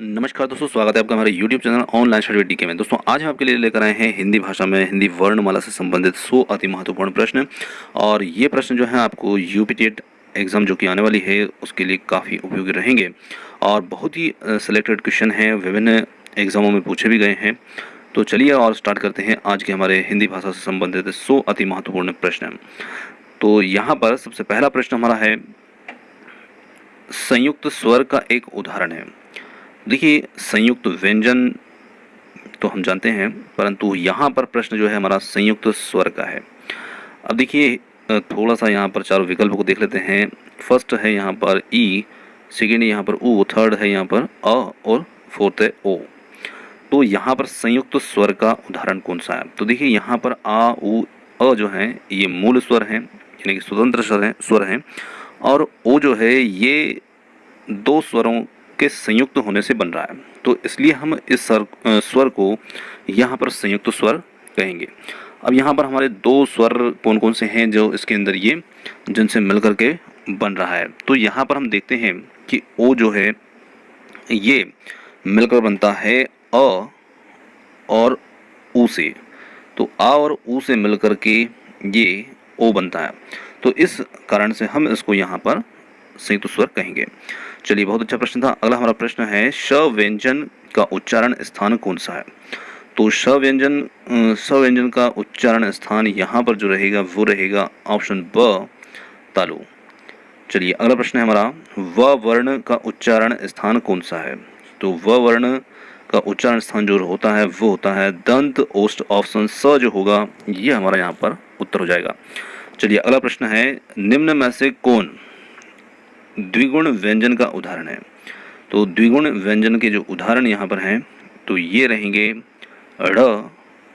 नमस्कार दोस्तों, स्वागत है आपका हमारे YouTube channel online study DK में। दोस्तों आज हम आपके लिए लेकर आए हैं हिंदी भाषा में हिंदी वर्णमाला से संबंधित 100 अति महत्वपूर्ण प्रश्न। और ये प्रश्न जो है आपको यूपी टेट एग्ज़ाम जो कि आने वाली है उसके लिए काफ़ी उपयोगी रहेंगे और बहुत ही सिलेक्टेड क्वेश्चन हैं, विभिन्न एग्ज़ामों में पूछे भी गए हैं। तो चलिए और स्टार्ट करते हैं आज के हमारे हिंदी भाषा से संबंधित 100 अति महत्वपूर्ण प्रश्न। तो यहाँ पर सबसे पहला प्रश्न हमारा है, संयुक्त स्वर का एक उदाहरण है। देखिए, संयुक्त व्यंजन तो हम जानते हैं, परंतु यहाँ पर प्रश्न जो है हमारा संयुक्त स्वर का है। अब देखिए थोड़ा सा यहाँ पर चारों विकल्प को देख लेते हैं। फर्स्ट है यहाँ पर ई, सेकेंड है यहाँ पर ऊ, थर्ड है यहाँ पर अ और फोर्थ है ओ। तो यहाँ पर संयुक्त स्वर का उदाहरण कौन सा है? तो देखिए यहाँ पर आ ऊ अ जो है ये मूल स्वर हैं, यानी कि स्वतंत्र स्वर हैं, और ओ जो है ये दो स्वरों के संयुक्त होने से बन रहा है। तो इसलिए हम इस स्वर को यहाँ पर संयुक्त स्वर कहेंगे। अब यहाँ पर हमारे दो स्वर कौन कौन से हैं जो इसके अंदर ये जिनसे मिलकर के बन रहा है? तो यहाँ पर हम देखते हैं कि ओ जो है ये मिलकर बनता है अ और ऊ से। तो आ और ऊ से मिलकर के ये ओ बनता है। तो इस कारण से हम इसको यहाँ पर संयुक्त स्वर कहेंगे। चलिए, बहुत अच्छा प्रश्न था। अगला हमारा प्रश्न है, श व्यंजन का उच्चारण स्थान कौन सा है? तो स व्यंजन का उच्चारण स्थान यहाँ पर जो रहेगा वो रहेगा ऑप्शन ब, तालु। चलिए, अगला प्रश्न है हमारा, व वर्ण का उच्चारण स्थान कौन सा है? तो व वर्ण का उच्चारण स्थान जो होता है वो होता है दंत ओष्ठ। ऑप्शन स जो होगा ये हमारा यहाँ पर उत्तर हो जाएगा। चलिए, अगला प्रश्न है, निम्न में से कौन द्विगुण व्यंजन का उदाहरण है? तो द्विगुण व्यंजन के जो उदाहरण यहाँ पर हैं तो ये रहेंगे ड़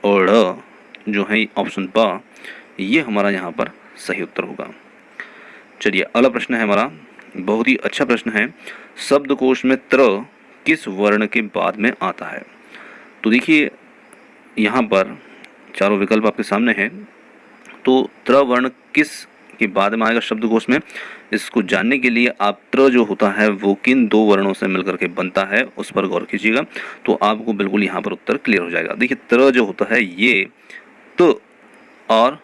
और ढ़ जो है ऑप्शन ब, ये हमारा यहाँ पर सही उत्तर होगा। चलिए, अगला प्रश्न है हमारा, बहुत ही अच्छा प्रश्न है, शब्दकोश में त्र किस वर्ण के बाद में आता है? तो देखिए यहाँ पर चारों विकल्प आपके सामने हैं। तो त्र वर्ण किस के बाद में आएगा शब्दकोश में? इसको जानने के लिए आप त्र जो होता है वो किन दो वर्णों से मिलकर के बनता है उस पर गौर कीजिएगा, तो आपको बिल्कुल यहाँ पर उत्तर क्लियर हो जाएगा। देखिए, त्र जो होता है ये त और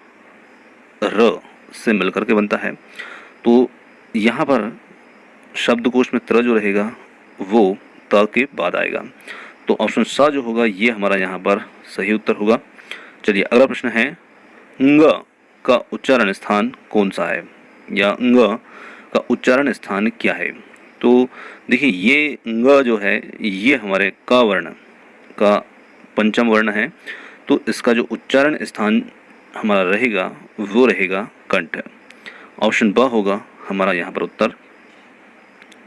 र से मिलकर के बनता है। तो यहाँ पर शब्दकोश में त्र जो रहेगा वो त के बाद आएगा। तो ऑप्शन स जो होगा ये हमारा यहाँ पर सही उत्तर होगा। चलिए, अगला प्रश्न है, ङ का उच्चारण स्थान कौन सा है, या ङ का उच्चारण स्थान क्या है? तो देखिए, ये ङ जो है ये हमारे क वर्ण का पंचम वर्ण है। तो इसका जो उच्चारण स्थान हमारा रहेगा वो रहेगा कंठ। ऑप्शन ब होगा हमारा यहाँ पर उत्तर।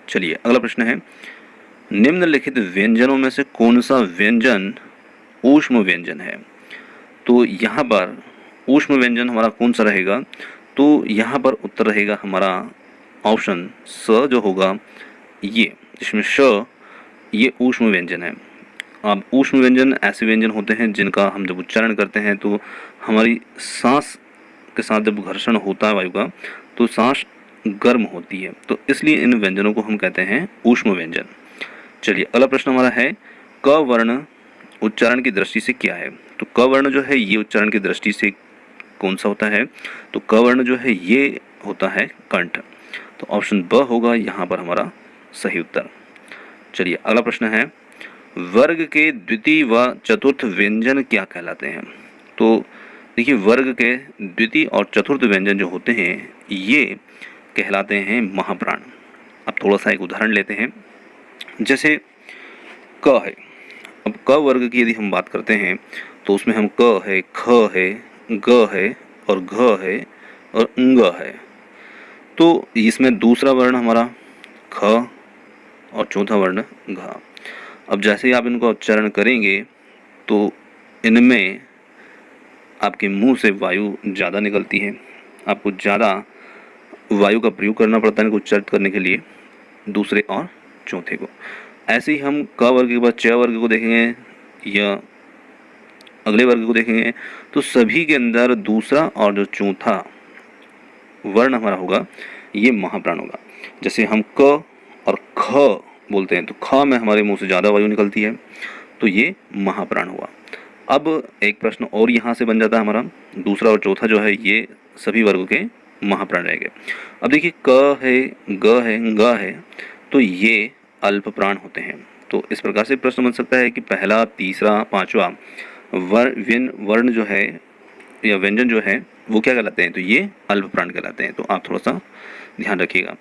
चलिए, अगला प्रश्न है, निम्नलिखित व्यंजनों में से कौन सा व्यंजन ऊष्म व्यंजन है? तो यहाँ पर ऊष्म व्यंजन हमारा कौन सा रहेगा? तो यहाँ पर उत्तर रहेगा हमारा ऑप्शन स जो होगा ये, जिसमें श ये ऊष्म व्यंजन है। अब ऊष्म व्यंजन ऐसे व्यंजन होते हैं जिनका हम जब उच्चारण करते हैं तो हमारी सांस के साथ जब घर्षण होता है वायु का तो सांस गर्म होती है, तो इसलिए इन व्यंजनों को हम कहते हैं ऊष्म व्यंजन। चलिए, अगला प्रश्न हमारा है, क वर्ण उच्चारण की दृष्टि से क्या है? तो क वर्ण जो है ये उच्चारण की दृष्टि से कौन सा होता है? तो क वर्ण जो है ये होता है कंठ। तो ऑप्शन ब होगा यहाँ पर हमारा सही उत्तर। चलिए, अगला प्रश्न है, वर्ग के द्वितीय व चतुर्थ व्यंजन क्या कहलाते हैं? तो देखिए, वर्ग के द्वितीय और चतुर्थ व्यंजन जो होते हैं ये कहलाते हैं महाप्राण। अब थोड़ा सा एक उदाहरण लेते हैं, जैसे क है। अब क वर्ग की यदि हम बात करते हैं तो उसमें हम क है, ख है, ग है और घ है और ङ है। तो इसमें दूसरा वर्ण हमारा ख और चौथा वर्ण घ। अब जैसे ही आप इनका उच्चारण करेंगे तो इनमें आपके मुंह से वायु ज़्यादा निकलती है, आपको ज़्यादा वायु का प्रयोग करना पड़ता है इनको उच्चारित करने के लिए, दूसरे और चौथे को। ऐसे ही हम क वर्ग के बाद च वर्ग को देखेंगे या अगले वर्ग को देखेंगे तो सभी के अंदर दूसरा और जो चौथा वर्ण हमारा होगा ये महाप्राण होगा। जैसे हम क और ख बोलते हैं तो ख में हमारे मुंह से ज़्यादा वायु निकलती है, तो ये महाप्राण हुआ। अब एक प्रश्न और यहाँ से बन जाता है हमारा, दूसरा और चौथा जो है ये सभी वर्गों के महाप्राण रहेंगे। अब देखिए क है, ग है, ग है, तो ये अल्प प्राण होते हैं। तो इस प्रकार से प्रश्न बन सकता है कि पहला, तीसरा, पांचवा वर्ण जो है या व्यंजन जो है वो क्या कहलाते हैं, तो ये अल्प प्राण कहलाते हैं। तो आप थोड़ा सा ध्यान रखिएगा।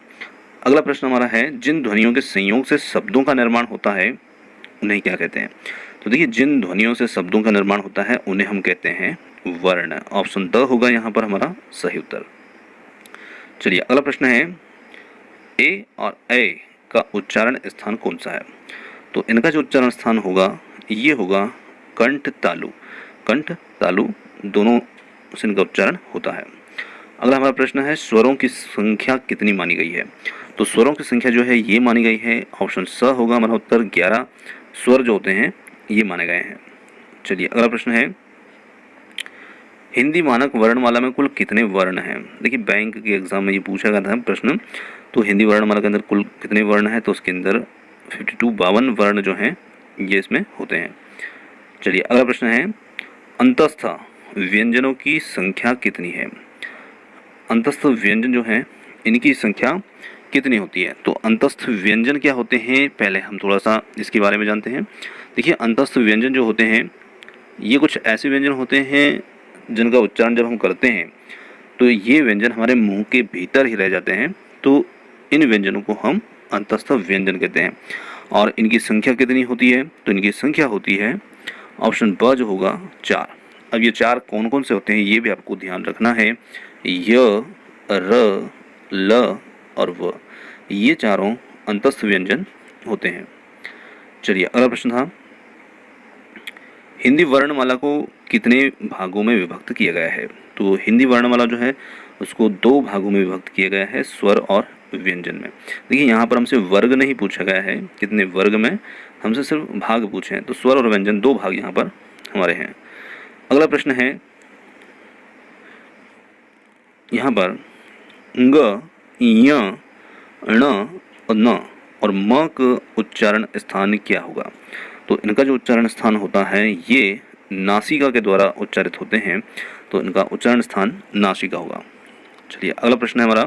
अगला प्रश्न हमारा है, जिन ध्वनियों के संयोग से शब्दों का निर्माण होता है उन्हें क्या कहते हैं। तो देखिए जिन ध्वनियों से शब्दों का निर्माण होता है उन्हें हम कहते हैं वर्ण। ऑप्शन द होगा यहाँ पर हमारा सही उत्तर। चलिए अगला प्रश्न है, ए और ए का उच्चारण स्थान कौन सा है। तो इनका जो उच्चारण स्थान होगा ये होगा कंठ तालु। कंठ तालु दोनों से इनका उच्चारण होता है। अगला हमारा प्रश्न है, स्वरों की संख्या कितनी मानी गई है। तो स्वरों की संख्या जो है ये मानी गई है, ऑप्शन स होगा हमारा उत्तर। 11 स्वर जो होते हैं ये माने गए हैं। चलिए अगला प्रश्न है, हिंदी मानक वर्णमाला में कुल कितने वर्ण हैं। देखिए बैंक के एग्जाम में ये पूछा गया था प्रश्न, तो हिंदी वर्णमाला के अंदर कुल कितने वर्ण हैं, तो उसके अंदर 52 वर्ण जो हैं ये इसमें होते हैं। चलिए अगला प्रश्न है, अंतस्थ व्यंजनों की संख्या कितनी है। अंतस्थ व्यंजन जो है इनकी संख्या कितनी होती है। तो अंतस्थ व्यंजन क्या होते हैं, पहले हम थोड़ा सा इसके बारे में जानते हैं। देखिए अंतस्थ व्यंजन जो होते हैं ये कुछ ऐसे व्यंजन होते हैं जिनका उच्चारण जब हम करते हैं तो ये व्यंजन हमारे मुंह के भीतर ही रह जाते हैं, तो इन व्यंजनों को हम अंतस्थ व्यंजन कहते हैं। और इनकी संख्या कितनी होती है, तो इनकी संख्या होती है ऑप्शन ब जो होगा 4। अब ये 4 कौन कौन से होते हैं ये भी आपको ध्यान रखना है। य, र, ल और व, ये चारों अंतस्थ व्यंजन होते हैं। चलिए अगला प्रश्न था, हिंदी वर्णमाला को कितने भागों में विभक्त किया गया है। तो हिंदी वर्णमाला जो है उसको 2 भागों में विभक्त किया गया है, स्वर और व्यंजन में। देखिए यहाँ पर हमसे वर्ग नहीं पूछा गया है कितने वर्ग में, हमसे सिर्फ भाग पूछे हैं। तो स्वर और व्यंजन 2 भाग यहाँ पर हमारे हैं। अगला प्रश्न है, यहाँ पर ग, य, ण और न और म का उच्चारण स्थान क्या होगा। तो इनका जो उच्चारण स्थान होता है ये नासिका के द्वारा उच्चारित होते हैं, तो इनका उच्चारण स्थान नासिका होगा। चलिए अगला प्रश्न है हमारा,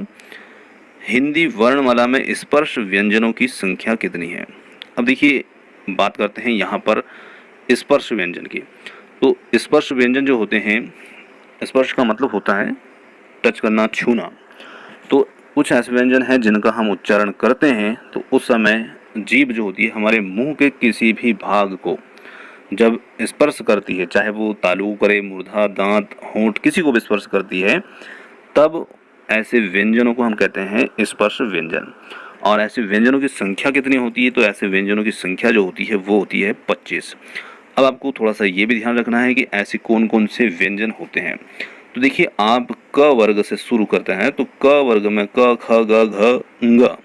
हिंदी वर्णमाला में स्पर्श व्यंजनों की संख्या कितनी है। अब देखिए बात करते हैं यहाँ पर स्पर्श व्यंजन की। तो स्पर्श व्यंजन जो होते हैं, स्पर्श का मतलब होता है टच करना, छूना। तो कुछ ऐसे व्यंजन हैं जिनका हम उच्चारण करते हैं तो उस समय जीभ जो होती है हमारे मुंह के किसी भी भाग को जब स्पर्श करती है, चाहे वो तालु करे, मूर्धा, दांत, होंठ, किसी को भी स्पर्श करती है, तब ऐसे व्यंजनों को हम कहते हैं स्पर्श व्यंजन। और ऐसे व्यंजनों की संख्या कितनी होती है, तो ऐसे व्यंजनों की संख्या जो होती है वो होती है 25। अब आपको थोड़ा सा ये भी ध्यान रखना है कि ऐसे कौन कौन से व्यंजन होते हैं। तो देखिए आप क वर्ग से शुरू करते हैं, तो क वर्ग में क, ख, ग, घ, ङ।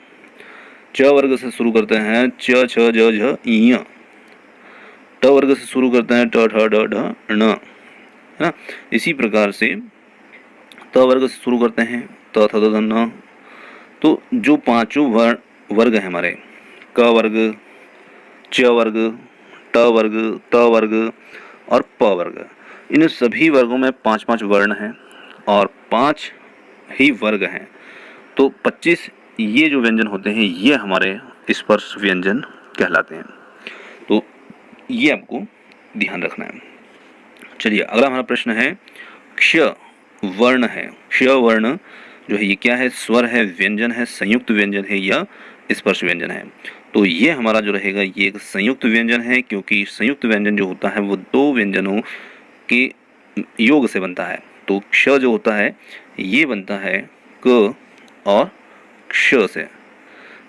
च वर्ग से शुरू करते हैं च, छ, ज, झ, ञ। ट वर्ग से शुरू करते हैं ट, ठ, ड, ढ, ण, है ना। इसी प्रकार से त वर्ग से शुरू करते हैं त, थ, द, ध, न। तो जो 5 वर्ग हैं हमारे, क वर्ग, च वर्ग, ट वर्ग, त वर्ग और प वर्ग, इन सभी वर्गों में 5-5 वर्ण हैं और 5 ही वर्ग हैं। तो 25 ये जो व्यंजन होते हैं ये हमारे स्पर्श व्यंजन कहलाते हैं। तो ये आपको ध्यान रखना है। चलिए अगला हमारा प्रश्न है, क्ष वर्ण है। क्ष वर्ण जो है ये क्या है, स्वर है, व्यंजन है, संयुक्त व्यंजन है या स्पर्श व्यंजन है। तो ये हमारा जो रहेगा ये एक संयुक्त व्यंजन है, क्योंकि संयुक्त व्यंजन जो होता है वो 2 व्यंजनों के योग से बनता है। तो क्ष जो होता है ये बनता है क और क्ष से,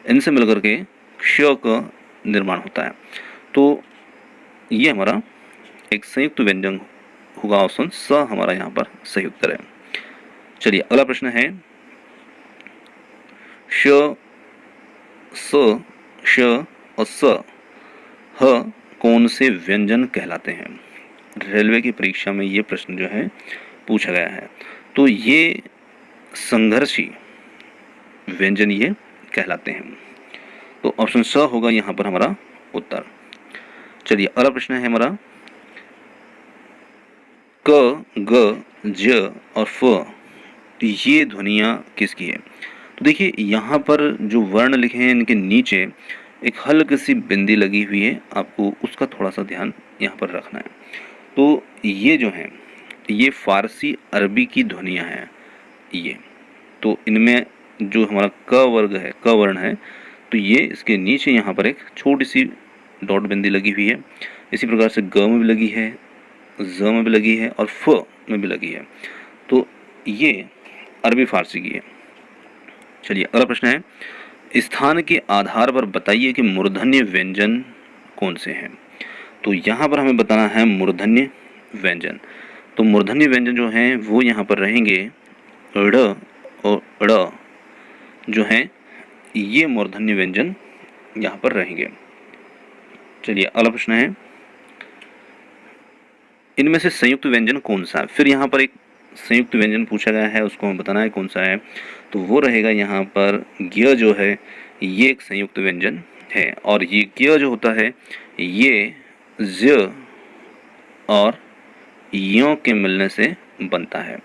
इनसे मिलकर के क्ष का निर्माण होता है। तो ये हमारा एक संयुक्त व्यंजन होगा, ऑप्शन स हमारा यहाँ पर सही उत्तर है। चलिए अगला प्रश्न है, श, स, श और स, ह कौन से व्यंजन कहलाते हैं। रेलवे की परीक्षा में ये प्रश्न जो है पूछा गया है। तो ये संघर्षी व्यंजन ये कहलाते हैं। तो ऑप्शन स होगा यहाँ पर हमारा उत्तर। चलिए अगला प्रश्न है हमारा, क, ग, ज और फ ये ध्वनियाँ किसकी है? तो देखिए यहाँ पर जो वर्ण लिखे हैं इनके नीचे एक हल्की सी बिंदी लगी हुई है, आपको उसका थोड़ा सा ध्यान यहाँ पर रखना है। तो ये जो हैं ये फारसी अरबी की ध्वनियाँ हैं ये। तो इनमें जो हमारा क वर्ग है, क वर्ण है, तो ये इसके नीचे यहाँ पर एक छोटी सी डॉट बिंदी लगी हुई है। इसी प्रकार से ग में भी लगी है, ज में भी लगी है और फ में भी लगी है। तो ये अरबी फारसी की है। चलिए अगला प्रश्न है, स्थान के आधार पर बताइए कि मूर्धन्य व्यंजन कौन से हैं? तो यहाँ पर हमें बताना है मूर्धन्य व्यंजन। तो मूर्धन्य व्यंजन जो हैं वो यहाँ पर रहेंगे ड़ और ड़ जो हैं ये मूर्धन्य व्यंजन यहाँ पर रहेंगे। चलिए अगला प्रश्न है, इनमें से संयुक्त व्यंजन कौन सा है? फिर यहाँ पर एक संयुक्त व्यंजन पूछा गया है, उसको हमें बताना है कौन सा है। तो वो रहेगा यहाँ पर ज्ञ जो है ये एक संयुक्त व्यंजन है, और ये ज्ञ जो होता है ये ज और यों के मिलने से बनता है।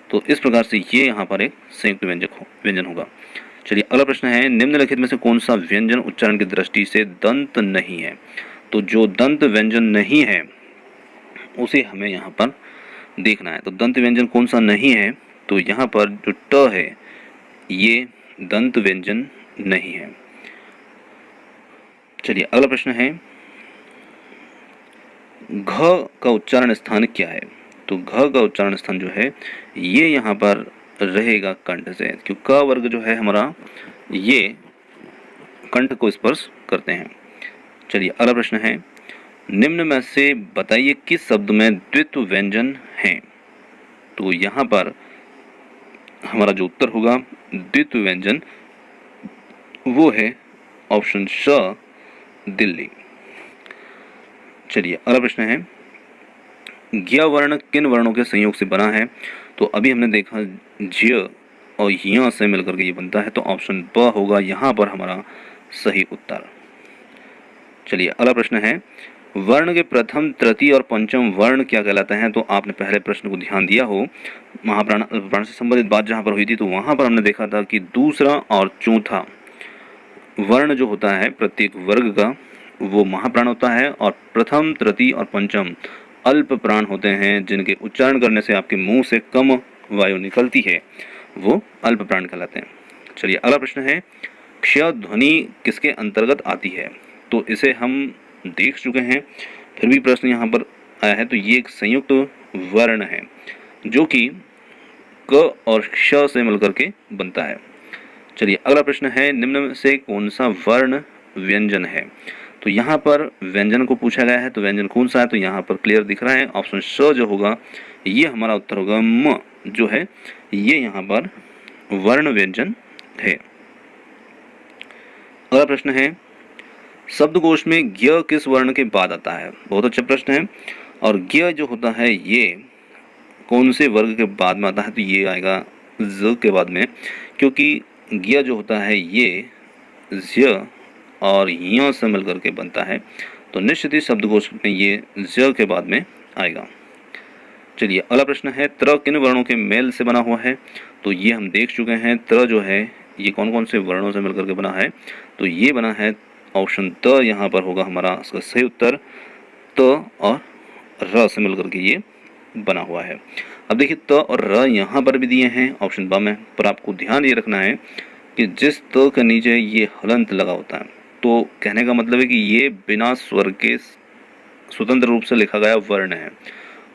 तो इस प्रकार से ये यहाँ पर एक संयुक्त व्यंजन होगा। चलिए अगला प्रश्न है, निम्नलिखित में से कौन सा व्यंजन उच्चारण की दृष्टि से दंत नहीं है? तो जो दंत व्यंजन नहीं है उसे हमें यहाँ पर देखना है। तो दंत व्यंजन कौन सा नहीं है? तो यहाँ पर जो ट है ये दंत व्यंजन नहीं है। चलिए अगला प्रश्न है, घ का उच्चारण स्थान क्या है? तो घ का उच्चारण स्थान जो है ये यहाँ पर रहेगा कंठ से, क्योंकि क वर्ग जो है हमारा ये कंठ को स्पर्श करते हैं। चलिए अगला प्रश्न है, निम्न में से बताइए किस शब्द में द्वित्व व्यंजन है? तो यहाँ पर हमारा जो उत्तर होगा द्वित्व व्यंजन वो है ऑप्शन श दिल्ली। चलिए अगला प्रश्न है, ज्ञ वर्ण किन वर्णों के संयोग से बना है? तो अभी हमने देखा ज्य और य से मिलकर के ये बनता है, तो ऑप्शन ब होगा यहाँ पर हमारा सही उत्तर। चलिए अगला प्रश्न है, वर्ण के प्रथम, तृतीय और पंचम वर्ण क्या कहलाते हैं? तो आपने पहले प्रश्न को ध्यान दिया हो, महाप्राण अल्पप्राण से संबंधित बात जहाँ पर हुई थी, तो वहाँ पर हमने देखा था कि दूसरा और चौथा वर्ण जो होता है प्रत्येक वर्ग का वो महाप्राण होता है, और प्रथम, तृतीय और पंचम अल्प प्राण होते हैं, जिनके उच्चारण करने से आपके मुंह से कम वायु निकलती है, वो अल्प प्राण कहलाते हैं। चलिए अगला प्रश्न है, क्ष ध्वनि किसके अंतर्गत आती है? तो इसे हम देख चुके हैं, फिर भी प्रश्न यहाँ पर आया है। तो ये एक संयुक्त वर्ण है जो कि क और क्ष से मिलकर के बनता है। चलिए अगला प्रश्न है, निम्न में से कौन सा वर्ण व्यंजन है? तो यहाँ पर व्यंजन को पूछा गया है, तो व्यंजन कौन सा है? तो यहाँ पर क्लियर दिख रहा है, ऑप्शन स जो होगा ये हमारा उत्तर होगा। म जो है ये यहाँ पर वर्ण व्यंजन है। अगला प्रश्न है, शब्दकोश में ज्ञ किस वर्ण के बाद आता है? बहुत अच्छा प्रश्न है। और ज्ञ जो होता है ये कौन से वर्ग के बाद में आता है? तो ये आएगा ज के बाद में, क्योंकि ज्ञ जो होता है ये ज्य और य से मिलकर के बनता है, तो निश्चित ही शब्दकोश में ये ज के बाद में आएगा। चलिए अगला प्रश्न है, त्र किन वर्णों के मेल से बना हुआ है? तो ये हम देख चुके हैं, त्र जो है ये कौन कौन से वर्णों से मिलकर के बना है? तो ये बना है ऑप्शन त, यहाँ पर होगा हमारा इसका सही उत्तर। त और र से मिलकर के ये बना हुआ है। अब देखिए त और र यहाँ पर भी दिए हैं ऑप्शन ब में, पर आपको ध्यान ये रखना है कि जिस त के नीचे ये हलंत लगा होता है, तो कहने का मतलब है कि ये बिना स्वर के स्वतंत्र रूप से लिखा गया वर्ण है,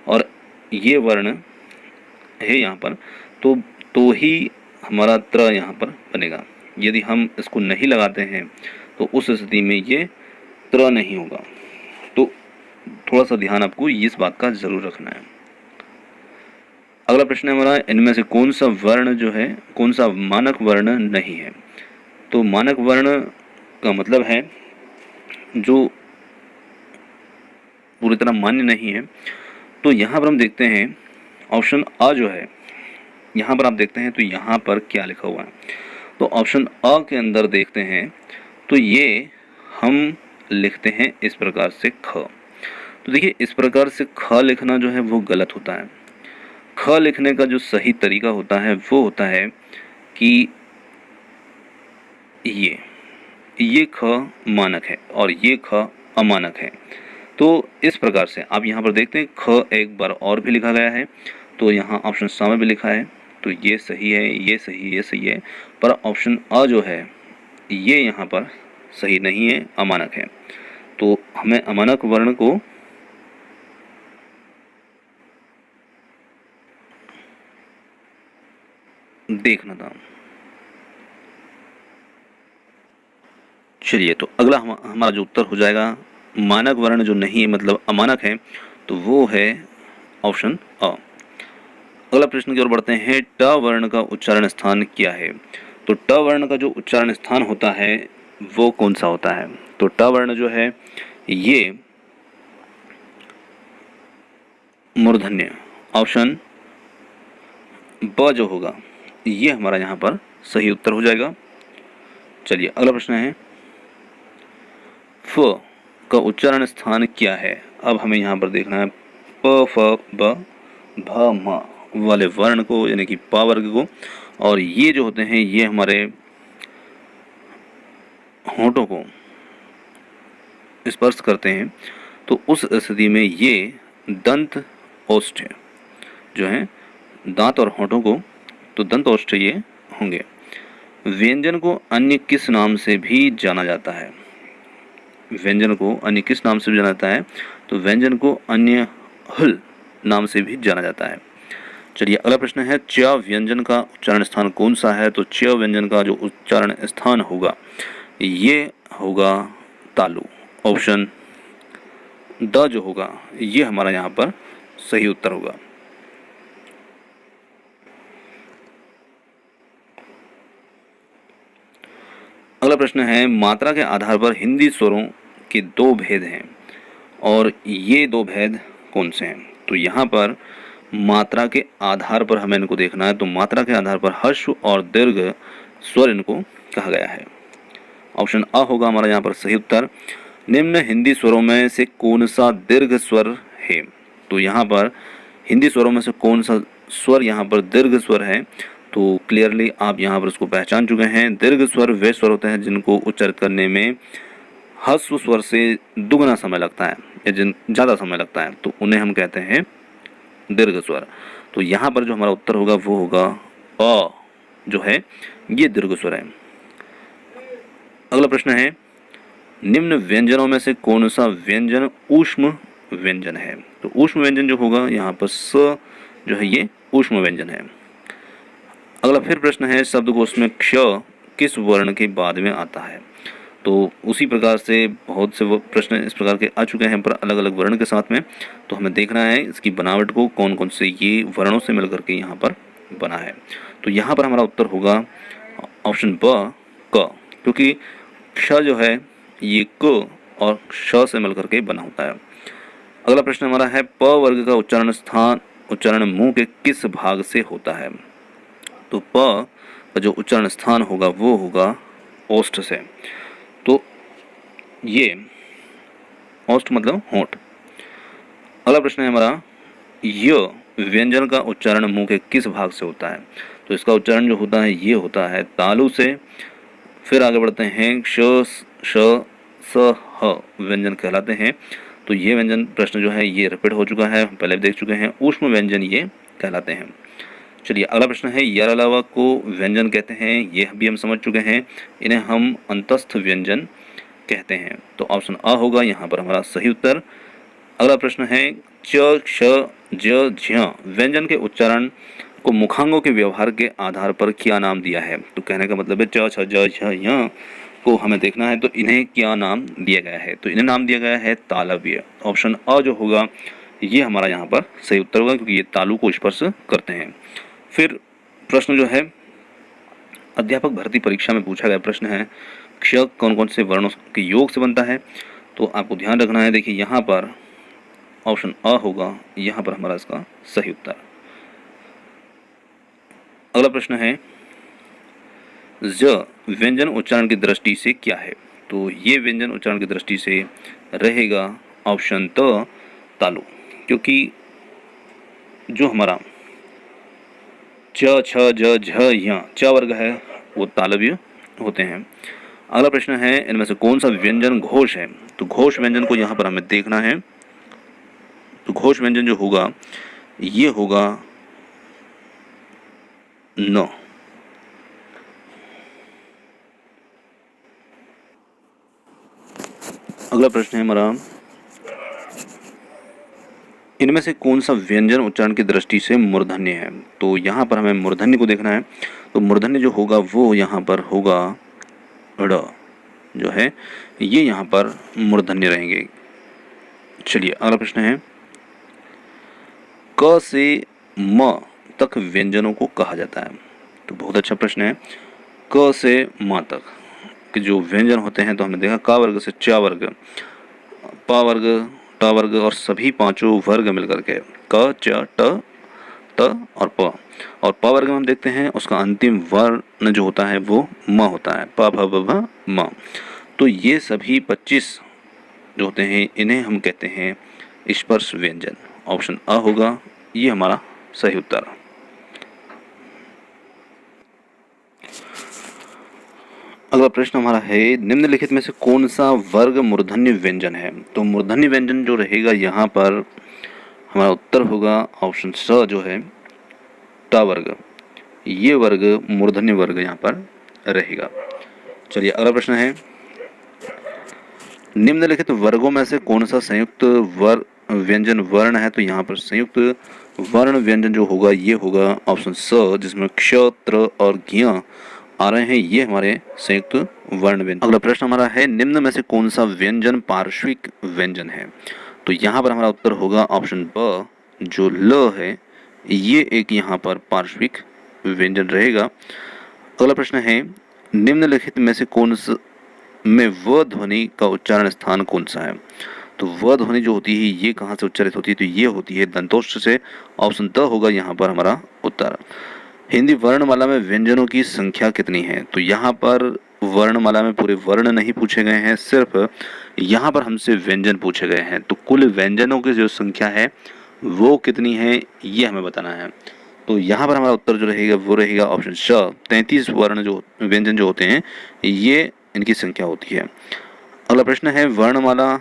और ये वर्ण है यहाँ पर, तो ही हमारा त्र यहाँ पर बनेगा। यदि हम इसको नहीं लगाते हैं तो उस स्थिति में ये त्र नहीं होगा। तो थोड़ा सा ध्यान आपको इस बात का जरूर रखना है। अगला प्रश्न है हमारा, इनमें से कौन सा वर्ण जो है, कौन सा मानक वर्ण नहीं है? तो मानक वर्ण का मतलब है जो पूरी तरह मान्य नहीं है। तो यहाँ पर हम देखते हैं ऑप्शन अ जो है, यहाँ पर आप देखते हैं तो यहाँ पर क्या लिखा हुआ है। तो ऑप्शन अ के अंदर देखते हैं तो ये हम लिखते हैं इस प्रकार से ख। तो देखिए इस प्रकार से ख लिखना जो है वो गलत होता है। ख लिखने का जो सही तरीका होता है वो होता है कि ये ख मानक है और ये ख अमानक है। तो इस प्रकार से आप यहाँ पर देखते हैं ख एक बार और भी लिखा गया है, तो यहाँ ऑप्शन सा में भी लिखा है, तो ये सही है, ये सही है, ये सही है, पर ऑप्शन अ जो है ये यहाँ पर सही नहीं है, अमानक है। तो हमें अमानक वर्ण को देखना था। चलिए, तो अगला हमारा जो उत्तर हो जाएगा मानक वर्ण जो नहीं है मतलब अमानक है, तो वो है ऑप्शन अ। अगला प्रश्न की ओर बढ़ते हैं। ट वर्ण का उच्चारण स्थान क्या है? तो ट वर्ण का जो उच्चारण स्थान होता है वो कौन सा होता है? तो ट वर्ण जो है ये मूर्धन्य, ऑप्शन ब जो होगा ये हमारा यहाँ पर सही उत्तर हो जाएगा। चलिए अगला प्रश्न है। फ का उच्चारण स्थान क्या है? अब हमें यहाँ पर देखना है प फ ब भ म वाले वर्ण को, यानी कि प वर्ग को, और ये जो होते हैं ये हमारे होंठों को स्पर्श करते हैं। तो उस स्थिति में ये दंत ओष्ठ जो है, दांत और होंठों को, तो दंत ओष्ठ ये होंगे। व्यंजन को अन्य किस नाम से भी जाना जाता है? व्यंजन को अन्य किस नाम से भी जाना जाता है? तो व्यंजन को अन्य हल नाम से भी जाना जाता है। चलिए अगला प्रश्न है। च व्यंजन का उच्चारण स्थान कौन सा है? तो च व्यंजन का जो उच्चारण स्थान होगा ये होगा तालु, ऑप्शन द जो होगा ये हमारा यहाँ पर सही उत्तर होगा। अगला प्रश्न है। मात्रा के आधार पर हिंदी स्वरों के दो भेद हैं और ये दो भेद कौन से हैं? तो यहाँ पर मात्रा के आधार पर हमें इनको देखना है। तो मात्रा के आधार पर हर्ष और दीर्घ स्वर इनको कहा गया है। ऑप्शन अ होगा हमारा यहाँ पर सही उत्तर। निम्न हिंदी स्वरों में से कौन सा दीर्घ स्वर है? तो यहाँ पर हिंदी स्वरों में से कौन सा स्वर यहाँ पर दीर्घ स्वर है? तो क्लियरली आप यहाँ पर उसको पहचान चुके हैं। दीर्घ स्वर वे स्वर होते हैं जिनको उच्चारित करने में ह्रस्व स्वर से दुगना समय लगता है या जिन ज़्यादा समय लगता है, तो उन्हें हम कहते हैं दीर्घ स्वर। तो यहाँ पर जो हमारा उत्तर होगा वो होगा अ जो है ये दीर्घ स्वर है। अगला प्रश्न है। निम्न व्यंजनों में से कौन सा व्यंजन ऊष्म व्यंजन है? तो ऊष्म व्यंजन जो होगा यहाँ पर स जो है ये ऊष्म व्यंजन है। अगला फिर प्रश्न है। शब्दकोश में क्ष किस वर्ण के बाद में आता है? तो उसी प्रकार से बहुत से वो प्रश्न इस प्रकार के आ चुके हैं पर अलग अलग वर्ण के साथ में। तो हमें देखना है इसकी बनावट को, कौन कौन से ये वर्णों से मिलकर के यहाँ पर बना है। तो यहाँ पर हमारा उत्तर होगा ऑप्शन ब क, क्योंकि क्ष जो है ये क और श से मिलकर के बना होता है। अगला प्रश्न हमारा है। प वर्ग का उच्चारण मुंह के किस भाग से होता है? तो प का जो उच्चारण स्थान होगा वो होगा ओष्ठ से। तो ये ओष्ठ मतलब होंठ। अगला प्रश्न है हमारा। य व्यंजन का उच्चारण मुंह के किस भाग से होता है? तो इसका उच्चारण जो होता है ये होता है तालु से। फिर आगे बढ़ते हैं। श श स ह व्यंजन कहलाते हैं। तो ये व्यंजन प्रश्न जो है ये रिपीट हो चुका है, पहले भी देख चुके हैं। ऊष्म व्यंजन ये कहलाते हैं। चलिए अगला प्रश्न है। यर अलावा को व्यंजन कहते हैं, यह भी हम समझ चुके हैं। इन्हें हम अंतस्थ व्यंजन कहते हैं। तो ऑप्शन अ होगा यहाँ पर हमारा सही उत्तर। अगला प्रश्न है। च क्ष ज झ व्यंजन के उच्चारण को मुखांगों के व्यवहार के आधार पर क्या नाम दिया है? तो कहने का मतलब है च छ ज झ य को हमें देखना है तो इन्हें क्या नाम दिया गया है? तो इन्हें नाम दिया गया है तालव्य। ऑप्शन अ जो होगा ये हमारा यहाँ पर सही उत्तर होगा, क्योंकि ये तालु को स्पर्श करते हैं। फिर प्रश्न जो है अध्यापक भर्ती परीक्षा में पूछा गया प्रश्न है। क्ष कौन कौन से वर्णों के योग से बनता है? तो आपको ध्यान रखना है। देखिए यहाँ पर ऑप्शन अ होगा यहाँ पर हमारा इसका सही उत्तर। अगला प्रश्न है। ज व्यंजन उच्चारण की दृष्टि से क्या है? तो ये व्यंजन उच्चारण की दृष्टि से रहेगा ऑप्शन त तालु, क्योंकि जो हमारा च छ ज झ य च वर्ग है वो तालव्य होते हैं। अगला प्रश्न है, इनमें से कौन सा व्यंजन घोष है? तो घोष व्यंजन को यहाँ पर हमें देखना है। तो घोष व्यंजन जो होगा ये होगा न। अगला प्रश्न है हमारा, इनमें से कौन सा व्यंजन उच्चारण की दृष्टि से मूर्धन्य है? तो यहाँ पर हमें मूर्धन्य को देखना है। तो मूर्धन्य जो होगा वो यहाँ पर होगा ड़, जो है ये यहाँ पर मूर्धन्य रहेंगे। चलिए अगला प्रश्न है, क से म तक व्यंजनों को कहा जाता है? तो बहुत अच्छा प्रश्न है। क से म तक के जो व्यंजन होते हैं, तो हमने देखा क वर्ग से च वर्ग, प वर्ग, ट वर्ग और सभी पांचों वर्ग मिलकर के क च ट त और प। और प वर्ग में हम देखते हैं उसका अंतिम वर्ण जो होता है वो म होता है, प भ भ भ म। तो ये सभी 25 जो होते हैं इन्हें हम कहते हैं स्पर्श व्यंजन। ऑप्शन अ होगा ये हमारा सही उत्तर। अगला प्रश्न हमारा है, निम्नलिखित में से कौन सा वर्ग मूर्धन्य व्यंजन है? तो मूर्धन्य व्यंजन जो रहेगा यहाँ पर हमारा उत्तर होगा ऑप्शन स, जो है ट वर्ग। ये वर्ग मूर्धन्य वर्ग यहाँ पर रहेगा। चलिए अगला प्रश्न है, निम्नलिखित वर्गों में से कौन सा संयुक्त व्यंजन वर्ण है? तो यहाँ पर संयुक्त वर्ण व्यंजन जो होगा ये होगा ऑप्शन स, जिसमें क्ष, त्र और ज्ञ आ रहे हैं, ये हमारे संयुक्त वर्ण व्यंजन। अगला प्रश्न हमारा है, निम्न में से कौन सा व्यंजन पार्श्विक व्यंजन है? तो यहाँ पर हमारा उत्तर होगा ऑप्शन ब, जो ल है ये एक यहाँ पर पार्श्विक व्यंजन रहेगा। अगला प्रश्न है, निम्नलिखित में से कौन सा में व ध्वनि का उच्चारण स्थान कौन सा है? तो व ध्वनि जो होती है ये कहाँ से उच्चारित होती है? तो ये होती है दंतोष्ठ से। ऑप्शन द होगा यहाँ पर हमारा उत्तर। हिंदी वर्णमाला में व्यंजनों की संख्या कितनी है? तो यहाँ पर वर्णमाला में पूरे वर्ण नहीं पूछे गए हैं, सिर्फ यहाँ पर हमसे व्यंजन पूछे गए हैं। तो कुल व्यंजनों की जो संख्या है वो कितनी है ये हमें बताना है। तो यहाँ पर हमारा उत्तर जो रहेगा वो रहेगा ऑप्शन श, 33 वर्ण जो व्यंजन जो होते हैं ये इनकी संख्या होती है। अगला प्रश्न है, वर्णमाला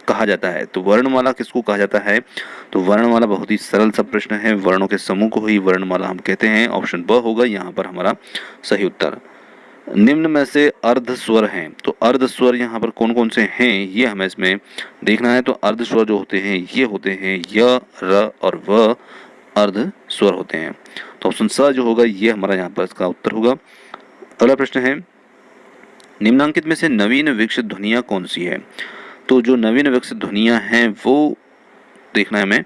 कहा जाता है? तो वर्णमाला किसको कहा जाता है? तो वर्णमाला बहुत ही सरल सा प्रश्न है, वर्णों के समूह को ही वर्णमाला हम कहते हैं। ऑप्शन ब होगा यहाँ पर हमारा सही उत्तर। निम्न में से अर्ध स्वर हैं, तो अर्ध स्वर यहाँ पर कौन कौन से हैं ये हमें इसमें देखना है। तो अर्ध स्वर जो होते हैं ये होते हैं य, र और व अर्ध स्वर होते हैं। तो ऑप्शन स जो होगा ये हमारा यहाँ पर इसका उत्तर होगा। अगला प्रश्न है, निम्नांकित में से नवीन विकसित ध्वनियाँ कौन सी है? तो जो नवीन विकसित ध्वनियाँ हैं वो देखना है हमें।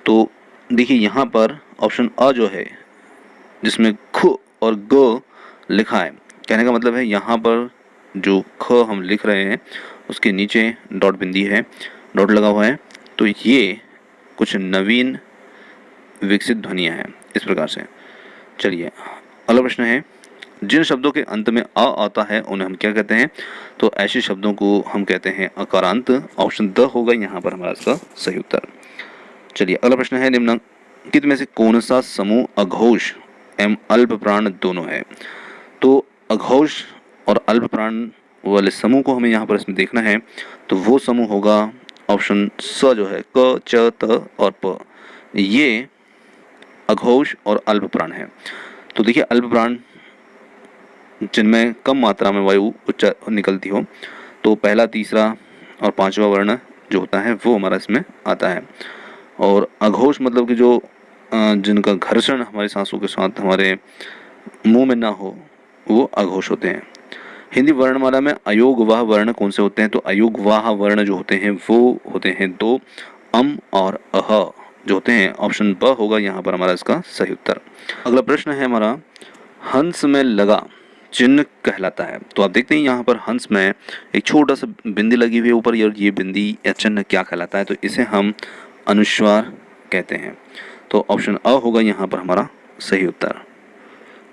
तो देखिए यहाँ पर ऑप्शन अ जो है जिसमें ख और ग लिखा है, कहने का मतलब है यहाँ पर जो ख हम लिख रहे हैं उसके नीचे डॉट बिंदी है, डॉट लगा हुआ है। तो ये कुछ नवीन विकसित ध्वनियाँ हैं इस प्रकार से। चलिए अगला प्रश्न है, जिन शब्दों के अंत में अ आता है उन्हें हम क्या कहते हैं? तो ऐसे शब्दों को हम कहते हैं अकारांत। ऑप्शन द होगा यहाँ पर हमारा इसका सही उत्तर। चलिए अगला प्रश्न है, निम्नलिखित में से कौन सा समूह अघोष एवं अल्प प्राण दोनों है? तो अघोष और अल्प प्राण वाले समूह को हमें यहाँ पर इसमें देखना है। तो वो समूह होगा ऑप्शन स, जो है क, च, त और प। ये अघोष और अल्प प्राण है। तो देखिए अल्प प्राण जिनमें कम मात्रा में वायु निकलती हो, तो पहला, तीसरा और पांचवा वर्ण जो होता है वो हमारा इसमें आता है। और अघोष मतलब कि जो जिनका घर्षण हमारी सांसों के साथ हमारे मुंह में ना हो वो अघोष होते हैं। हिंदी वर्णमाला में अयोगवाह वर्ण कौन से होते हैं? तो अयोगवाह वर्ण जो होते हैं वो होते हैं दो, अम और अह जो होते हैं। ऑप्शन ब होगा यहाँ पर हमारा इसका सही उत्तर। अगला प्रश्न है हमारा, हंस में लगा चिन्ह कहलाता है? तो आप देखते हैं यहाँ पर हंस में एक छोटा सा बिंदी लगी हुई है ऊपर, ये बिंदी या चिन्ह क्या कहलाता है? तो इसे हम अनुस्वार कहते हैं। तो ऑप्शन अ होगा यहाँ पर हमारा सही उत्तर।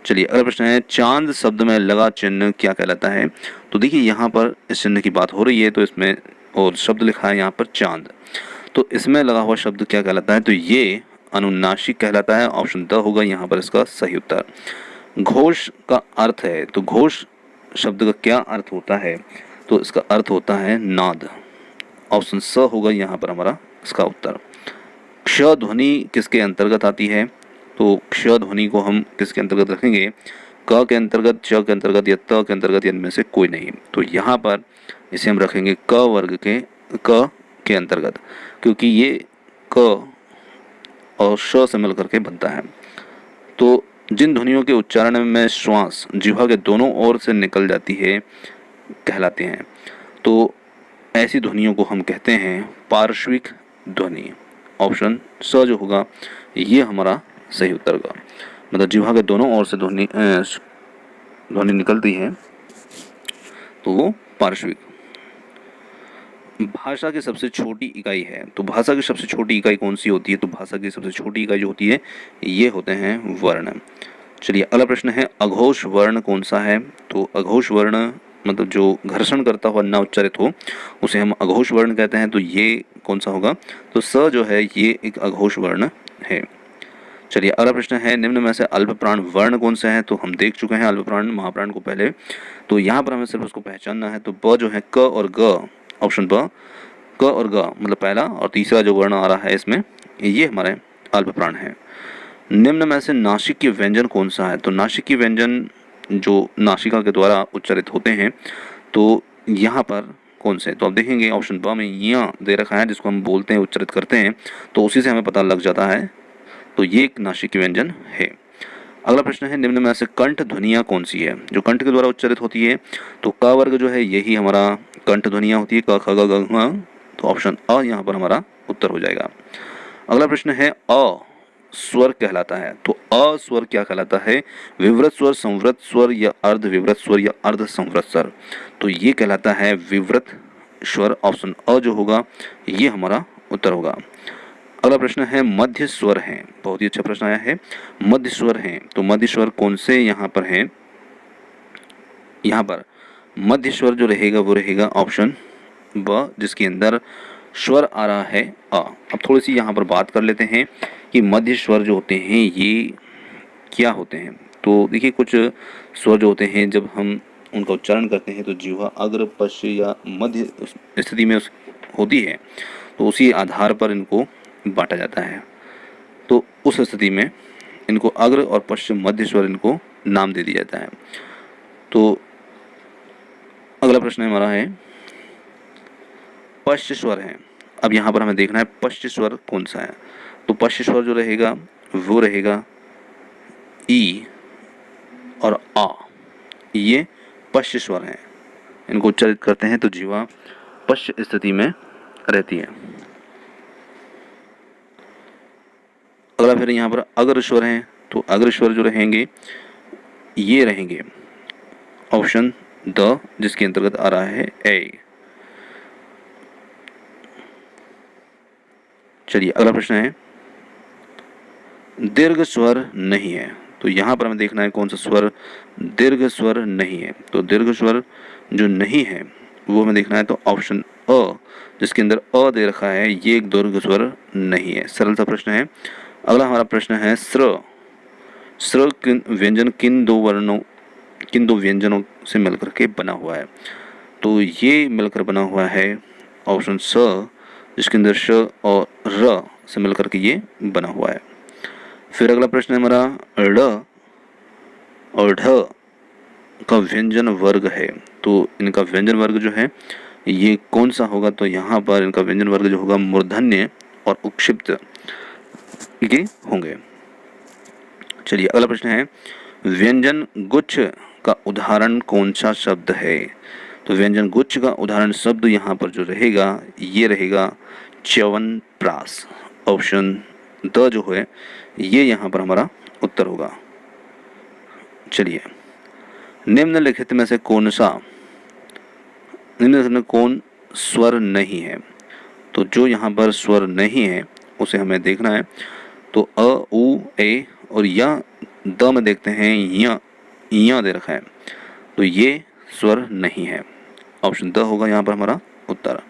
चलिए अगला प्रश्न है, चांद शब्द में लगा चिन्ह क्या कहलाता है? तो देखिए यहाँ पर इस चिन्ह की बात हो रही है, तो इसमें और शब्द लिखा है यहाँ पर चांद, तो इसमें लगा हुआ शब्द क्या कहलाता है? तो ये अनुनासिक कहलाता है। ऑप्शन द होगा यहाँ पर इसका सही उत्तर। घोष का अर्थ है, तो घोष शब्द का क्या अर्थ होता है? तो इसका अर्थ होता है नाद। ऑप्शन स होगा यहाँ पर हमारा इसका उत्तर। क्ष ध्वनि किसके अंतर्गत आती है? तो क्ष ध्वनि को हम किसके अंतर्गत रखेंगे? क के अंतर्गत, च के अंतर्गत या त के अंतर्गत, इनमें से कोई नहीं। तो यहाँ पर इसे हम रखेंगे क वर्ग के, क के अंतर्गत, क्योंकि ये क और श से मिलकर के बनता है। तो जिन ध्वनियों के उच्चारण में श्वास जिह्वा के दोनों ओर से निकल जाती है कहलाते हैं। तो ऐसी ध्वनियों को हम कहते हैं पार्श्विक ध्वनि। ऑप्शन स जो होगा ये हमारा सही उत्तर का, मतलब जिह्वा के दोनों ओर से ध्वनि निकलती है तो वो पार्श्विक। भाषा की सबसे छोटी इकाई है, तो भाषा की सबसे छोटी इकाई कौन सी होती है? तो भाषा की सबसे छोटी इकाई जो होती है ये होते हैं वर्ण। चलिए अगला प्रश्न है, अघोष वर्ण कौन सा है? तो अघोष वर्ण मतलब जो घर्षण करता हुआ ना उच्चारित हो उसे हम अघोष वर्ण कहते हैं। तो ये कौन सा होगा? तो स जो है ये एक अघोष वर्ण है। चलिए अगला प्रश्न है, निम्न में से अल्प प्राण वर्ण कौन सा है? तो हम देख चुके हैं अल्प प्राण महाप्राण को पहले, तो यहाँ पर हमें सिर्फ उसको पहचानना है। तो ब जो है क और ग, ऑप्शन ब क और ग मतलब पहला और तीसरा जो वर्ण आ रहा है इसमें ये हमारे अल्प प्राण है। निम्न में से नासिक के व्यंजन कौन सा है? तो नासिक के व्यंजन जो नासिका के द्वारा उच्चारित होते हैं तो यहाँ पर कौन से? तो आप देखेंगे ऑप्शन ब में या दे रखा है जिसको हम बोलते हैं उच्चारित करते हैं, तो उसी से हमें पता लग जाता है। तो ये एक नासिक व्यंजन है। अगला प्रश्न है, निम्न में से कंठ ध्वनिया कौन सी है जो कंठ के द्वारा उच्चारित होती है? तो क वर्ग जो है यही हमारा कंठ ध्वनिया होती है, क ख ग घ ङ। तो ऑप्शन अ यहाँ पर हमारा उत्तर हो जाएगा। अगला प्रश्न है, अ स्वर कहलाता है, तो अ स्वर क्या कहलाता है? विवृत स्वर, संवृत स्वर या अर्ध विवृत स्वर या अर्ध संवृत स्वर? तो ये कहलाता है विवृत स्वर। ऑप्शन अ जो होगा ये हमारा उत्तर होगा। अगला प्रश्न है, मध्य स्वर हैं, बहुत ही अच्छा प्रश्न आया है, मध्य स्वर हैं, तो मध्य स्वर कौन से यहाँ पर हैं? यहाँ पर मध्य स्वर जो रहेगा वो रहेगा ऑप्शन ब, जिसके अंदर स्वर आ रहा है अ। अब थोड़ी सी यहाँ पर बात कर लेते हैं कि मध्य स्वर जो होते हैं ये क्या होते हैं। तो देखिए कुछ स्वर जो होते हैं जब हम उनका उच्चारण करते हैं तो जिह्वा अग्र, पश्च या मध्य स्थिति में होती है, तो उसी आधार पर इनको बांटा जाता है। तो उस स्थिति में इनको अग्र और पश्चिम मध्य स्वर इनको नाम दे दिया जाता है। तो अगला प्रश्न हमारा है, पश्च स्वर है। अब यहाँ पर हमें देखना है पश्च स्वर कौन सा है। तो पश्च स्वर जो रहेगा वो रहेगा ई और आ, ये पश्च स्वर हैं। इनको उच्चारित करते हैं तो जीवा पश्च स्थिति में रहती है। अगला फिर यहाँ पर अग्र स्वर हैं, तो अग्र स्वर जो रहेंगे ये रहेंगे ऑप्शन द, जिसके अंतर्गत आ रहा है ए। चलिए अगला प्रश्न है, दीर्घ स्वर नहीं है, तो यहाँ पर हमें देखना है कौन सा स्वर दीर्घ स्वर नहीं है। तो दीर्घ स्वर जो नहीं है वो हमें देखना है, तो ऑप्शन अ, जिसके अंदर अ दे रखा है ये एक दीर्घ स्वर नहीं है। सरल सा प्रश्न है। अगला हमारा प्रश्न है, स्र स्र व्यंजन किन दो व्यंजनों से मिलकर के बना हुआ है? तो ये मिलकर बना हुआ है ऑप्शन स, जिसके अंदर श और र से मिलकर के ये बना हुआ है। फिर अगला प्रश्न है हमारा, ड़ और ढ का व्यंजन वर्ग है, तो इनका व्यंजन वर्ग जो है ये कौन सा होगा? तो यहाँ पर इनका व्यंजन वर्ग जो होगा मूर्धन्य और उक्षिप्त ये होंगे। चलिए अगला प्रश्न है, व्यंजन गुच्छ का उदाहरण कौन सा शब्द है? तो व्यंजन गुच्छ का उदाहरण शब्द यहाँ पर जो रहेगा ये रहेगा च्यवनप्राश। ऑप्शन द जो है ये यहाँ पर हमारा उत्तर होगा। चलिए, निम्नलिखित में से कौन स्वर नहीं है? तो जो यहाँ पर स्वर नहीं है उसे हमें देखना है। तो अ, उ, ए और या द में देखते हैं या दे रखा है, तो ये स्वर नहीं है। ऑप्शन द होगा यहाँ पर हमारा उत्तर।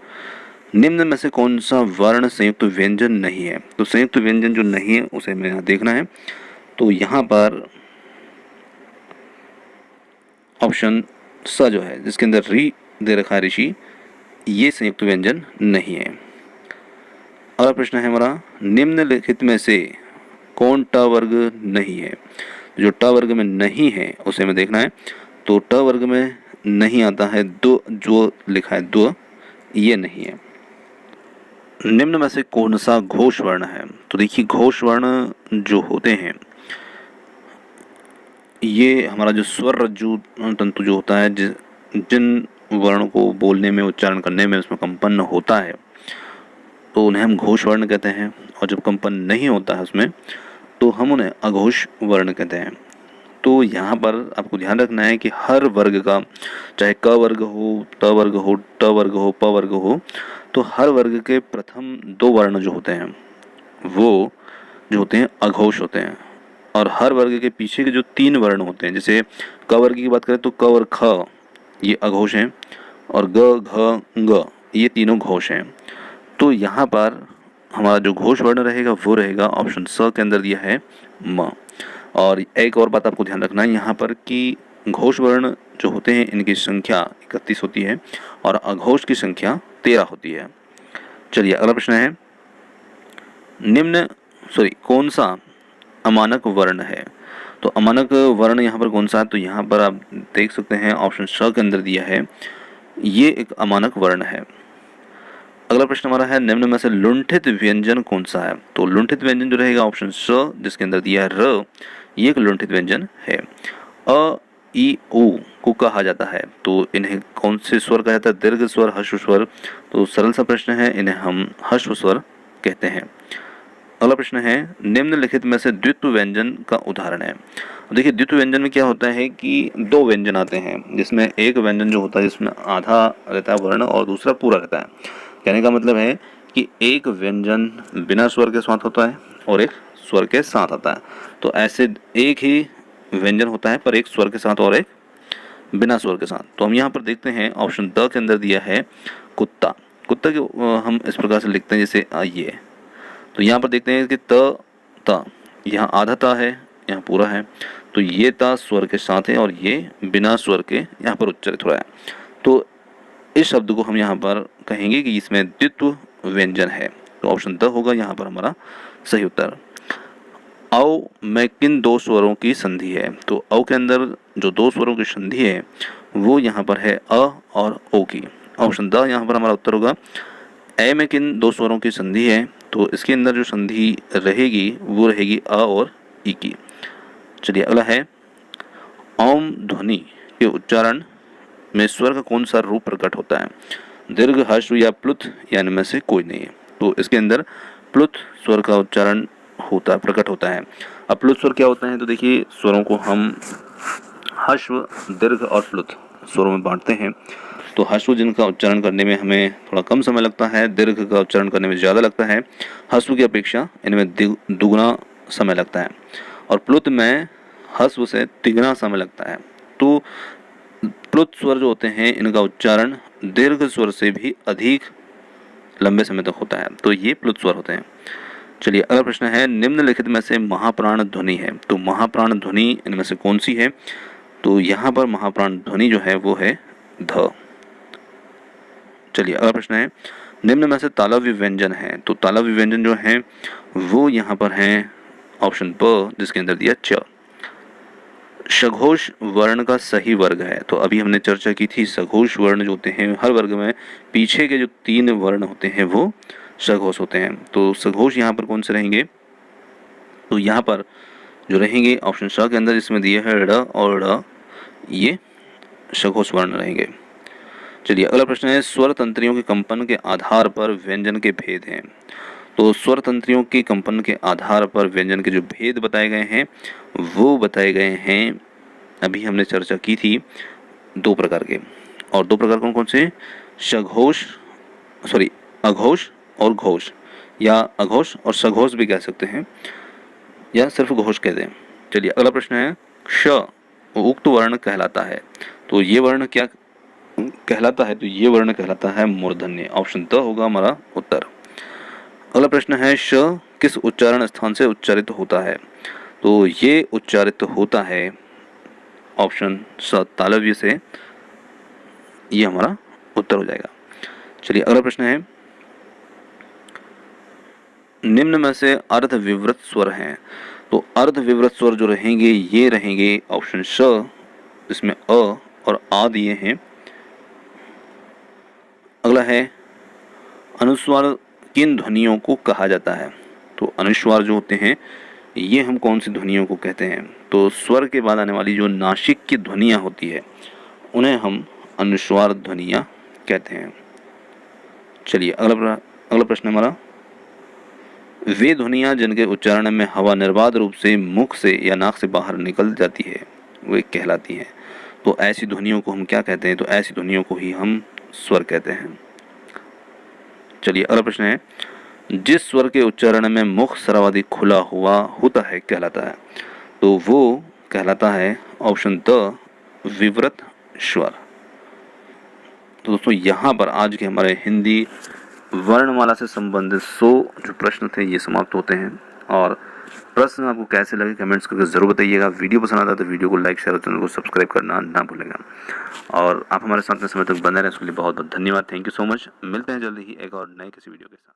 निम्न में से कौन सा वर्ण संयुक्त व्यंजन नहीं है? तो संयुक्त व्यंजन जो नहीं है उसे हमें यहाँ देखना है। तो यहाँ पर ऑप्शन स जो है, जिसके अंदर री दे रखा है ऋषि, ये संयुक्त व्यंजन नहीं है। अगला प्रश्न है हमारा, निम्नलिखित में से कौन ट वर्ग नहीं है? जो ट वर्ग में नहीं है उसे हमें देखना है। तो ट वर्ग में नहीं आता है दो, जो लिखा है दो, ये नहीं है। निम्न में से कौन सा घोष वर्ण है? तो देखिए, घोष वर्ण जो होते हैं, ये हमारा जो स्वर रज्जु तंतु जो होता है, जिन वर्णों को बोलने में, उच्चारण करने में उसमें कंपन होता है, तो उन्हें हम घोष वर्ण कहते हैं। और जब कंपन नहीं होता है उसमें, तो हम उन्हें अघोष वर्ण कहते हैं। तो यहाँ पर आपको ध्यान रखना है कि हर वर्ग का, चाहे क वर्ग हो, त वर्ग हो, ट वर्ग हो, प वर्ग हो, तो हर वर्ग के प्रथम दो वर्ण जो होते हैं वो जो होते हैं अघोष होते हैं। और हर वर्ग के पीछे के जो तीन वर्ण होते हैं, जैसे क वर्ग की बात करें तो क और ख ये अघोष हैं, और ग, घ, ग ये तीनों घोष हैं। तो यहाँ पर हमारा जो घोष वर्ण रहेगा वो रहेगा ऑप्शन स के अंदर दिया है म। और एक और बात आपको ध्यान रखना है यहाँ पर कि घोष वर्ण जो होते हैं इनकी संख्या 31 होती है और अघोष की संख्या 13 होती है। चलिए अगला प्रश्न है, कौन सा अमानक वर्ण है? तो अमानक वर्ण यहाँ पर कौन सा है? तो यहाँ पर आप देख सकते हैं ऑप्शन श के अंदर दिया है, ये एक अमानक वर्ण है। अगला प्रश्न हमारा है, निम्न में से लुंठित व्यंजन कौन सा है? तो लुंठित व्यंजन जो रहेगा ऑप्शन स, जिसके अंदर दिया है र, ये एक लुंठित व्यंजन है। अ, ई, उ को कहा जाता है, तो इन्हें कौन से स्वर कहा जाता है? दीर्घ स्वर, ह्रस्व स्वर। तो सरल सा प्रश्न है, इन्हें हम ह्रस्व स्वर कहते हैं। अगला प्रश्न है, निम्नलिखित में से द्वित्व व्यंजन का उदाहरण है। देखिए, द्वित्व व्यंजन में क्या होता है कि दो व्यंजन आते हैं, जिसमें एक व्यंजन जो होता है जिसमें आधा रहता है वर्ण और दूसरा पूरा रहता है। कहने का मतलब है कि एक व्यंजन बिना स्वर के साथ होता है और एक स्वर के साथ आता है। तो ऐसे एक ही व्यंजन होता है पर एक स्वर के साथ और एक बिना स्वर के साथ। तो हम यहाँ पर देखते हैं ऑप्शन द के अंदर दिया है कुत्ता। कुत्ता के हम इस प्रकार से लिखते हैं जैसे ये। तो यहाँ पर देखते हैं कि त यहाँ आधा ता है, यहाँ पूरा है, तो ये ता स्वर के साथ है और ये बिना स्वर के यहाँ पर उच्चारित हो रहा है। तो इस शब्द को हम यहाँ पर कहेंगे कि इसमें द्वित्व व्यंजन है। तो ऑप्शन द होगा यहाँ पर हमारा सही उत्तर। औ में किन दो स्वरों की संधि है? तो औ के अंदर जो दो स्वरों की संधि है वो यहाँ पर है अ और ओ की। ऑप्शन द यहाँ पर हमारा उत्तर होगा। ए में किन दो स्वरों की संधि है? तो इसके अंदर जो संधि रहेगी वो रहेगी अ और ई की। चलिए अगला है, ओम ध्वनि के उच्चारण में स्वर का कौन सा रूप प्रकट होता है? दीर्घ, ह्रस्व या प्लुत, या इनमें से कोई नहीं है। तो इसके अंदर प्लुत स्वर का उच्चारण प्रकट होता है। अब प्लुत स्वर क्या होता है? तो देखिए, स्वरों को हम ह्रस्व, दीर्घ और प्लुत स्वरों में बांटते हैं। तो ह्रस्व जिनका उच्चारण करने में हमें थोड़ा कम समय लगता है, दीर्घ का उच्चारण करने में ज़्यादा लगता है, ह्रस्व की अपेक्षा इनमें दुगुना समय लगता है, और प्लुत में ह्रस्व से तिगुना समय लगता है। तो प्लुत स्वर जो होते हैं इनका उच्चारण दीर्घ स्वर से भी अधिक लंबे समय तक होता है, तो ये प्लुत स्वर होते हैं। चलिए अगला प्रश्न है, निम्नलिखित में से महाप्राण ध्वनि है? तो महाप्राण ध्वनि इनमें से कौन सी है? तो यहाँ पर महाप्राण ध्वनि जो है वो है ध। चलिए अगला प्रश्न है, निम्न में से तालव्य व्यंजन है? तो तालव्य व्यंजन जो है वो यहाँ पर है ऑप्शन ब, जिसके अंदर दिया च। सघोष वर्ण का सही वर्ग है? तो अभी हमने चर्चा की थी, सघोष वर्ण जो होते हैं हर वर्ग में पीछे के जो तीन वर्ण होते हैं वो सघोष होते हैं। तो सघोष यहाँ पर कौन से रहेंगे? तो यहाँ पर जो रहेंगे ऑप्शन स के अंदर, जिसमें दिया है ड़ और ड़, ये सघोष वर्ण रहेंगे। चलिए अगला प्रश्न है, स्वर तंत्रियों के कंपन के आधार पर व्यंजन के भेद हैं? तो स्वर तंत्रियों के कंपन के आधार पर व्यंजन के जो भेद बताए गए हैं वो बताए गए हैं, अभी हमने चर्चा की थी, दो प्रकार के। और दो प्रकार कौन कौन से? अघोष और घोष, या अघोष और सघोष भी कह सकते हैं, या सिर्फ घोष कह दें। चलिए अगला प्रश्न है, क्ष उक्त वर्ण कहलाता है, तो ये वर्ण क्या कहलाता है? तो ये वर्ण कहलाता है मूर्धन्य। ऑप्शन द होगा हमारा उत्तर। अगला प्रश्न है, श किस उच्चारण स्थान से उच्चारित होता है? तो ये उच्चारित होता है ऑप्शन स तालव्य से, ये हमारा उत्तर हो जाएगा। चलिए अगला प्रश्न है, निम्न में से अर्ध विवृत स्वर हैं, तो अर्ध विवृत स्वर जो रहेंगे ये रहेंगे ऑप्शन स, इसमें अ और आ दिए हैं। अगला है, अनुस्वार किन ध्वनियों को कहा जाता है? तो अनुस्वार जो होते हैं ये हम कौन सी ध्वनियों को कहते हैं? तो स्वर के बाद आने वाली जो नासिक की ध्वनियाँ होती है उन्हें हम अनुस्वार ध्वनियाँ कहते हैं। चलिए अगला प्रश्न हमारा, वे ध्वनियाँ जिनके उच्चारण में हवा निर्बाध रूप से मुख से या नाक से बाहर निकल जाती है वे कहलाती हैं। तो ऐसी ध्वनियों को हम क्या कहते हैं? तो ऐसी ध्वनियों को ही हम स्वर कहते हैं। चलिए अगला प्रश्न है, जिस स्वर के उच्चारण में मुख स्रावादि खुला हुआ होता है कहलाता है? तो वो कहलाता है ऑप्शन द विवृत स्वर। तो दोस्तों यहाँ पर आज के हमारे हिंदी वर्णमाला से संबंधित 100 जो प्रश्न थे ये समाप्त होते हैं। और प्रश्न आपको कैसे लगे कमेंट्स करके ज़रूर बताइएगा। वीडियो पसंद आता है तो वीडियो को लाइक शेयर और चैनल को सब्सक्राइब करना ना भूलेगा। और आप हमारे साथ में समय तक बने रहें, इसके लिए बहुत बहुत धन्यवाद। Thank you so much. मिलते हैं जल्दी ही एक और नए किसी वीडियो के साथ।